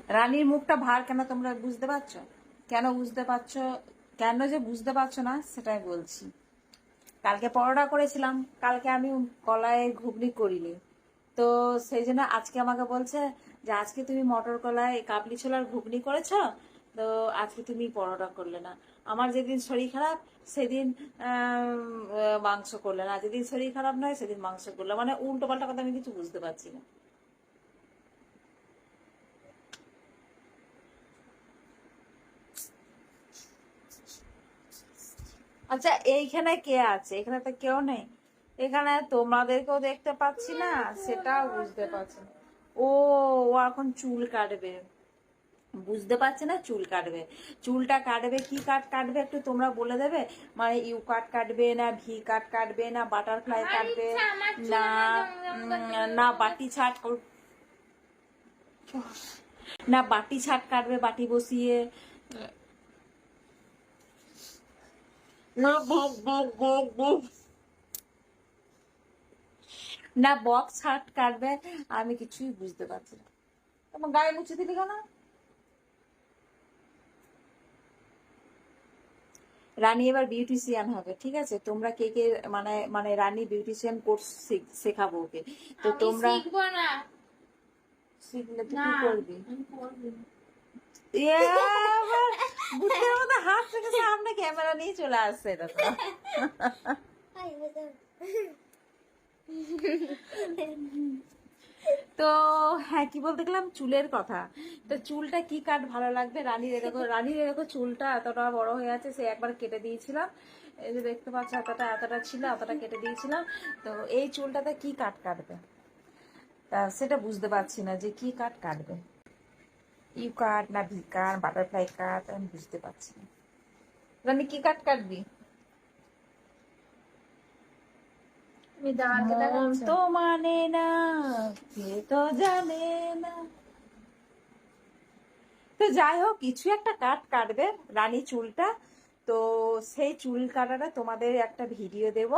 রানীর মুখটা ভার কেন তোমরা বুঝতে পারছো? কেন বুঝতে পারছো? কেন যে বুঝতে পারছো না সেটাই বলছি। কালকে পরোটা করেছিলাম, কালকে আমি কলাইয়ের ঘুগনি করিনি, তো সেই জন্য আজকে আমাকে বলছে যে আজকে তুমি মটর কলাই কাবলি ছোলার ঘুগনি করেছো, তো আজকে তুমি পরোটা করলে না। আমার যেদিন শরীর খারাপ সেদিন মাংস করলে না, যেদিন শরীর খারাপ নয় সেদিন মাংস করলে, মানে উল্টো পাল্টা কথা আমি কিছু বুঝতে পারছি না। আচ্ছা, এইখানে কে আছে? এখানে তো কেউ নেই। এখানে তোমাদেরকেও দেখতে পাচ্ছি না, সেটাও বুঝতে পারছি না। ও ও এখন চুল কাটবে, বুঝতে পারছি না, চুল কাটবে। চুলটা কাটবে, কি কাট কাটবে একটু তোমরা বলে দেবে? মানে ইউ কাট কাটবে, না ভি কাট কাটবে, না বাটারফ্লাই কাটবে, না না বাটি ছাট না বাটি ছাট কাটবে বাটি বসিয়ে, না না বক্স ছাট কাটবে। আমি কিছুই বুঝতে পারছি না। তোমার গায়ে মুছে দিলি কেন? রানী এবার বিউটিশিয়ান হবে, ঠিক আছে? তোমরা কে কে মানে মানে রানী বিউটিশিয়ান কোর্স শেখাবো ওকে। তো তোমরা শিখবো না। শিখলে তুই কি করবি? আবার ভূতের মতো হাত থেকে সামনে ক্যামেরা নিয়ে চলে আসছে এটা তো। তো হ্যাঁ, কি বলতে গেলাম, চুলের কথা। তো চুলটা কি কাট ভালো লাগবে রানীর? রানীর এরকম চুলটা এতটা বড় হয়ে আছে, সে একবার কেটে দিয়েছিলাম, এই যে দেখতে পাচ্ছ এতটা এতটা ছিল, এতটা কেটে দিয়েছিলাম। তো এই চুলটাতে কি কাট কাটবে তা সেটা বুঝতে পারছি না, যে কি কাট কাটবে, ইউ কাট না ভি কাট বাটারফ্লাই কাট, আমি বুঝতে পারছি না। রানী কি কাট কাটবি? মন তো মানে না, কে তো জানে না। তো যাই হোক, কিছু একটা কাট কাটবে রানী চুলটা। তো সেই চুল কাটাটা তোমাদের একটা ভিডিও দেব।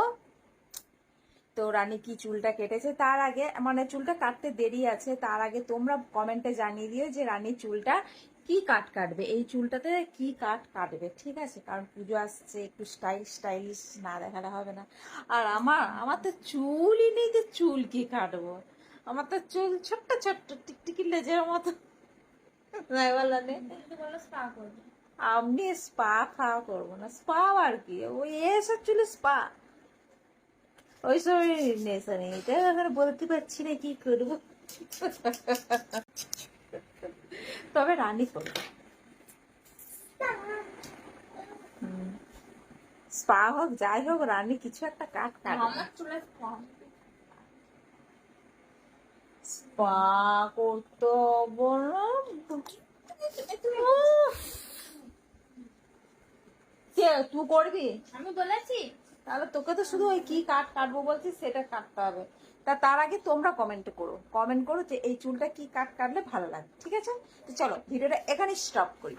তো রানী কি চুলটা কেটেছে, তার আগে মানে চুলটা কাটতে দেরি আছে, তার আগে তোমরা কমেন্টে জানিয়ে দিও যে রানী চুলটা কি কাট কাটবে, এই চুলটাতে কি কাট কাটবে, ঠিক আছে? কারণ পুজো আসছে, একটু স্টাইলিশ না দেখালে হবে না। আর আমার আমার তো চুলই নেই, যে চুল কি কাটবো? আমার তো চুল ছোট্ট ছোট্ট টিকটিকি লেজের মতো। নাই বলা নেই। আমি স্পা খাওয়া করবো না, স্পা আর কি, ওই এসব চুলে স্পা ওই সব নেশা নেই, এটা এখন বলতে পারছি না কি করবো। তবে রানী করবো, স্পা হোক যাই হোক, রানী কিছু একটা কাট কাটবে। স্পা করতে বললাম, তুই করবি? আমি বলেছি। তাহলে তোকে তো শুধু ওই কি কাট কাটবো বলছিস সেটা কাটতে হবে। তার আগে তোমরা কমেন্ট করো যে এই চুলটা কি কাট কাটলে ভালো লাগে, ঠিক আছে? তো চলো ভিডিওটা এখানে স্টপ করি।